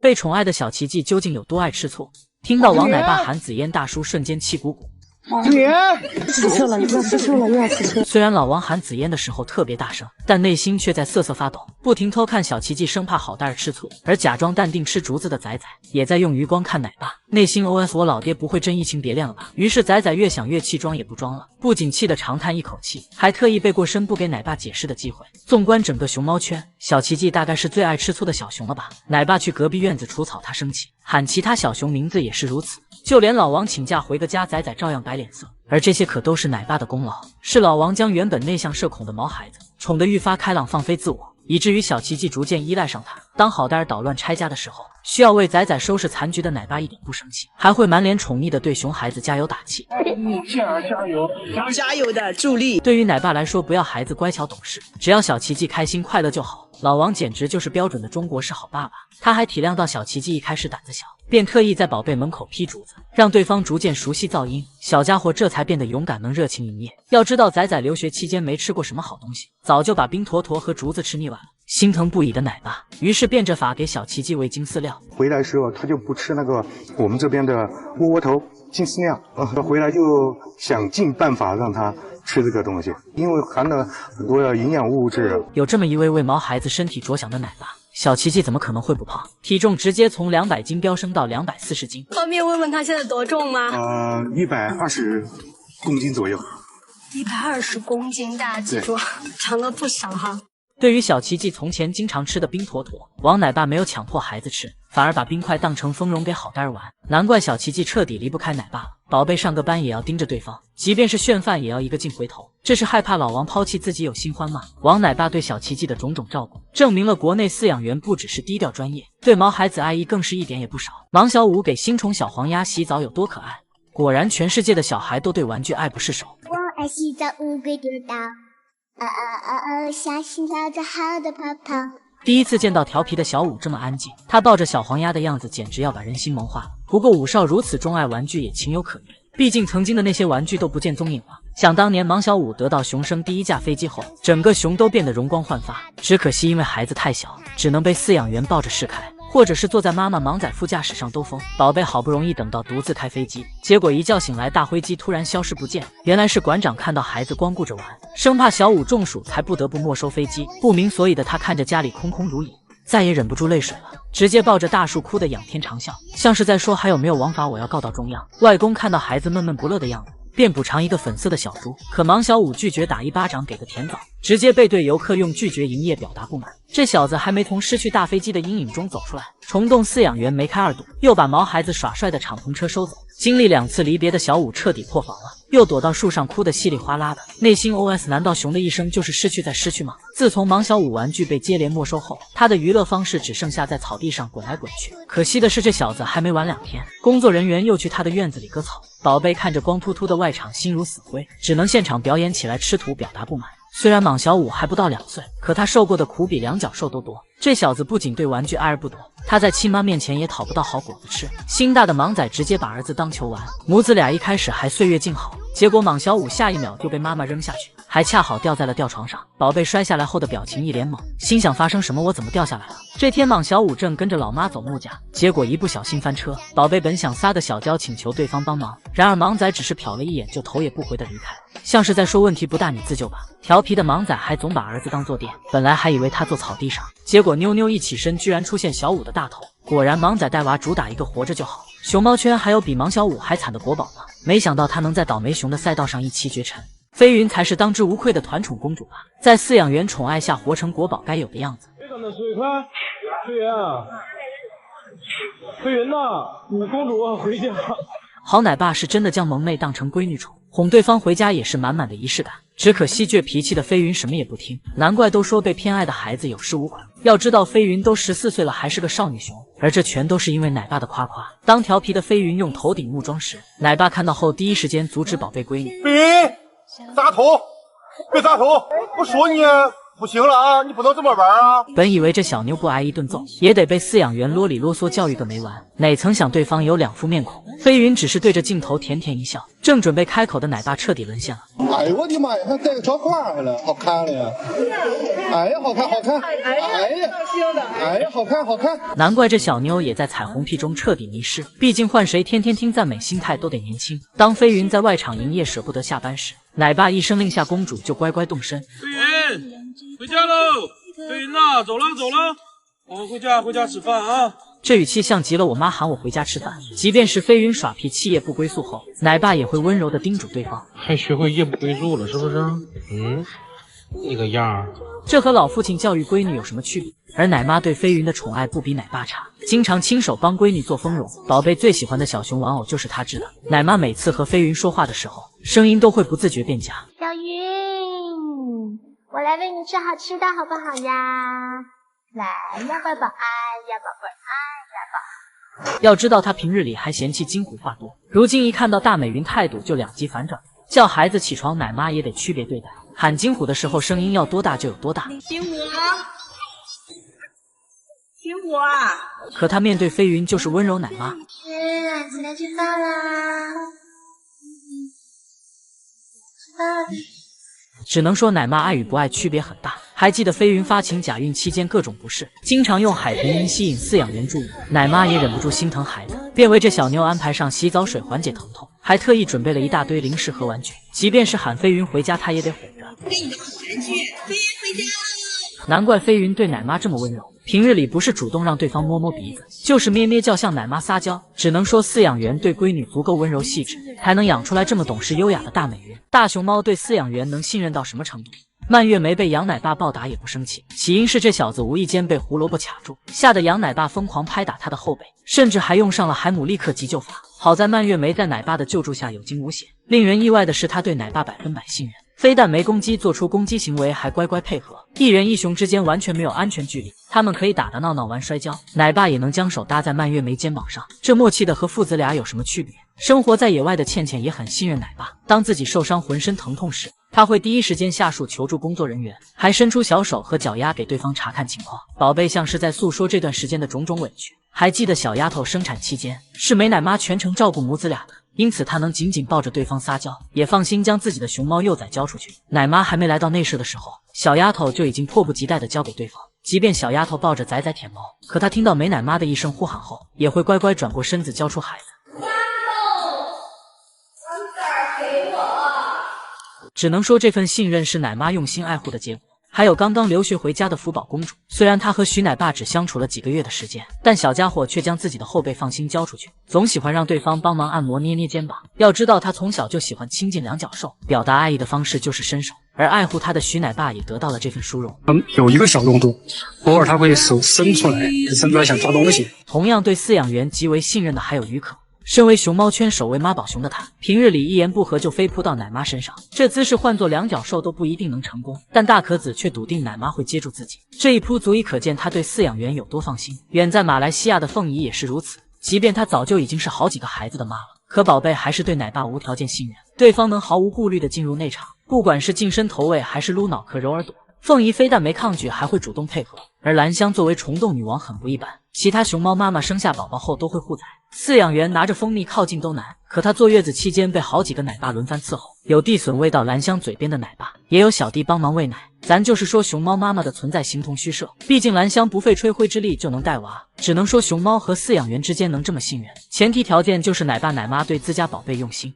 被宠爱的小奇迹究竟有多爱吃醋？听到王奶爸喊紫嫣大叔，瞬间气鼓鼓。吃醋了，又要吃醋了，又要吃醋。虽然老王喊紫嫣的时候特别大声，但内心却在瑟瑟发抖，不停偷看小奇迹，生怕好大儿吃醋。而假装淡定吃竹子的仔仔也在用余光看奶爸，内心 OS： 我老爹不会真移情别恋了吧？于是仔仔越想越气，装也不装了，不仅气得长叹一口气，还特意背过身不给奶爸解释的机会。纵观整个熊猫圈，小奇迹大概是最爱吃醋的小熊了吧？奶爸去隔壁院子除草，他生气，喊其他小熊名字也是如此。就连老王请假回个家，仔仔照样摆脸色。而这些可都是奶爸的功劳，是老王将原本内向社恐的毛孩子宠得愈发开朗放飞自我，以至于小奇迹逐渐依赖上他。当好蛋儿捣乱拆家的时候，需要为仔仔收拾残局的奶爸一点不生气，还会满脸宠溺的对熊孩子加油打气。加油，加油的助力。对于奶爸来说，不要孩子乖巧懂事，只要小奇迹开心快乐就好。老王简直就是标准的中国式好爸爸。他还体谅到小奇迹一开始胆子小，便特意在宝贝门口劈竹子，让对方逐渐熟悉噪音，小家伙这才变得勇敢能热情营业。要知道仔仔留学期间没吃过什么好东西，早就把冰坨坨和竹子吃腻完了。心疼不已的奶爸于是变着法给小奇迹喂金饲料。回来的时候他就不吃那个我们这边的窝窝头金饲料，回来就想尽办法让他吃这个东西，因为含了很多营养物质。有这么一位为毛孩子身体着想的奶爸，小奇迹怎么可能会不胖？体重直接从200斤飙升到240斤。方便问问他现在多重吗？120公斤左右。120公斤，大家记住，长了不少哈。对于小奇迹从前经常吃的冰坨坨，王奶爸没有强迫孩子吃，反而把冰块当成蜂蛹给好蛋儿玩。难怪小奇迹彻底离不开奶爸了，宝贝上个班也要盯着对方，即便是炫饭也要一个劲回头。这是害怕老王抛弃自己有新欢吗？王奶爸对小奇迹的种种照顾，证明了国内饲养员不只是低调专业，对毛孩子爱意更是一点也不少。王小五给新宠小黄鸭洗澡有多可爱？果然全世界的小孩都对玩具爱不释手。我爱洗澡，乌龟跌倒。小心跳着好的泡泡。第一次见到调皮的小五这么安静，他抱着小黄鸭的样子简直要把人心萌化了。不过五少如此钟爱玩具也情有可原，毕竟曾经的那些玩具都不见踪影了。想当年芒小五得到熊生第一架飞机后，整个熊都变得容光焕发，只可惜因为孩子太小，只能被饲养员抱着试开，或者是坐在妈妈芒仔副驾驶上兜风。宝贝好不容易等到独自开飞机，结果一觉醒来大灰机突然消失不见，原来是馆长看到孩子光顾着玩，生怕小五中暑才不得不没收飞机。不明所以的他看着家里空空如也，再也忍不住泪水了，直接抱着大树哭得仰天长啸，像是在说还有没有王法我要告到中央。外公看到孩子闷闷不乐的样子，便补偿一个粉色的小猪，可芒小五拒绝打一巴掌给个甜枣，直接背对游客用拒绝营业表达不满。这小子还没从失去大飞机的阴影中走出来，虫洞饲养员梅开二度，又把毛孩子耍帅的敞篷车收走。经历2次离别的小五彻底破防了，又躲到树上哭得稀里哗啦的，内心 OS： 难道熊的一生就是失去再失去吗？自从芒小五玩具被接连没收后，他的娱乐方式只剩下在草地上滚来滚去。可惜的是这小子还没玩2天，工作人员又去他的院子里割草。宝贝看着光秃秃的外场心如死灰，只能现场表演起来吃土表达不满。虽然莽小五还不到2岁，可他受过的苦比两脚兽都多。这小子不仅对玩具爱而不得，他在亲妈面前也讨不到好果子吃。心大的莽仔直接把儿子当球玩，母子俩一开始还岁月静好，结果莽小五下一秒就被妈妈扔下去，还恰好掉在了吊床上。宝贝摔下来后的表情一脸懵，心想发生什么？我怎么掉下来了？这天莽小五正跟着老妈走木家，结果一不小心翻车。宝贝本想撒个小娇请求对方帮忙，然而莽仔只是瞟了一眼就头也不回的离开，像是在说问题不大你自救吧。调皮的莽仔还总把儿子当坐垫，本来还以为他坐草地上，结果妞妞一起身居然出现小五的大头。果然莽仔带娃主打一个活着就好，熊猫圈还有比芒小五还惨的国宝吗？没想到他能在倒霉熊的赛道上一骑绝尘。飞云才是当之无愧的团宠公主吧，在饲养员宠爱下活成国宝该有的样子。飞云啊，飞云呐，你公主回家。好奶爸是真的将萌妹当成闺女宠，哄对方回家也是满满的仪式感。只可惜倔脾气的飞云什么也不听，难怪都说被偏爱的孩子有恃无恐。要知道飞云都14岁了还是个少女熊，而这全都是因为奶爸的夸夸。当调皮的飞云用头顶木桩时，奶爸看到后第一时间阻止宝贝闺女。飞云，砸头，别砸头！我说你，不行了啊，你不能这么玩啊！本以为这小妞不挨一顿揍，也得被饲养员啰里啰嗦教育个没完，哪曾想对方有两副面孔。飞云只是对着镜头甜甜一笑，正准备开口的奶爸彻底沦陷了。哎呦我的妈呀，还带个小花来了，好看了呀！哎呀，好看好看！哎呀，好看好看！难怪这小妞也在彩虹屁中彻底迷失，毕竟换谁天天听赞美，心态都得年轻。当飞云在外场营业舍不得下班时，奶爸一声令下，公主就乖乖动身。飞云，回家喽！飞云呐，走了走了，我们回家吃饭啊！这语气像极了我妈喊我回家吃饭。即便是飞云耍脾气夜不归宿后，奶爸也会温柔地叮嘱对方，还学会夜不归宿了，是不是？那个样儿。这和老父亲教育闺女有什么区别？而奶妈对飞云的宠爱不比奶爸差，经常亲手帮闺女做丰容。宝贝最喜欢的小熊玩偶就是她织的。奶妈每次和飞云说话的时候，声音都会不自觉变假。小云，我来喂你吃好吃的好不好呀？来呀，宝宝，哎呀，宝贝，哎呀，宝。要知道她平日里还嫌弃金虎话多，如今一看到大美云态度就两极反转。叫孩子起床，奶妈也得区别对待。喊金虎的时候，声音要多大就有多大。金虎啊，金虎啊！可她面对飞云就是温柔奶妈。起来吃饭啦！只能说奶妈爱与不爱区别很大。还记得飞云发情假孕期间各种不适，经常用海豚音吸引饲养员注意，奶妈也忍不住心疼孩子，便为这小妞安排上洗澡水缓解疼痛，还特意准备了一大堆零食和玩具，即便是喊飞云回家，她也得哄着。给你个好玩具，飞云回家喽！难怪飞云对奶妈这么温柔，平日里不是主动让对方摸摸鼻子，就是咩咩叫向奶妈撒娇。只能说饲养员对闺女足够温柔细致，才能养出来这么懂事优雅的大美云。大熊猫对饲养员能信任到什么程度？蔓越莓被羊奶爸暴打也不生气，起因是这小子无意间被胡萝卜卡住，吓得羊奶爸疯狂拍打他的后背，甚至还用上了海姆立克急救法。好在蔓越莓在奶爸的救助下有惊无险。令人意外的是，他对奶爸100%信任，非但没攻击，做出攻击行为还乖乖配合。一人一熊之间完全没有安全距离，他们可以打打闹闹玩摔跤，奶爸也能将手搭在蔓越莓肩膀上，这默契的和父子俩有什么区别？生活在野外的倩倩也很信任奶爸，当自己受伤浑身疼痛时，他会第一时间下树求助工作人员，还伸出小手和脚丫给对方查看情况。宝贝像是在诉说这段时间的种种委屈。还记得小丫头生产期间是美奶妈全程照顾母子俩的，因此她能紧紧抱着对方撒娇，也放心将自己的熊猫幼崽交出去。奶妈还没来到内舍的时候，小丫头就已经迫不及待地交给对方。即便小丫头抱着崽崽舔毛，可她听到美奶妈的一声呼喊后，也会乖乖转过身子交出孩子。只能说这份信任是奶妈用心爱护的结果。还有刚刚留学回家的福宝公主，虽然她和徐奶爸只相处了几个月的时间，但小家伙却将自己的后辈放心交出去，总喜欢让对方帮忙按摩捏捏肩膀。要知道她从小就喜欢亲近两脚兽，表达爱意的方式就是伸手，而爱护她的徐奶爸也得到了这份殊荣。有一个小动作，偶尔他会手伸出来想抓东西。同样对饲养员极为信任的还有于可。身为熊猫圈首位妈宝熊的他，平日里一言不合就飞扑到奶妈身上，这姿势换作两脚兽都不一定能成功，但大可子却笃定奶妈会接住自己，这一扑足以可见他对饲养员有多放心。远在马来西亚的凤仪也是如此，即便她早就已经是好几个孩子的妈了，可宝贝还是对奶爸无条件信任，对方能毫无顾虑地进入内场，不管是近身投喂还是撸脑壳揉耳朵，凤仪非但没抗拒，还会主动配合。而兰香作为虫洞女王很不一般，其他熊猫妈妈生下宝宝后都会护崽，饲养员拿着蜂蜜靠近都难。可她坐月子期间被好几个奶爸轮番伺候，有递吮喂到兰香嘴边的奶爸，也有小弟帮忙喂奶。咱就是说熊猫妈妈的存在形同虚设，毕竟兰香不费吹灰之力就能带娃。只能说熊猫和饲养员之间能这么信任，前提条件就是奶爸奶妈对自家宝贝用心。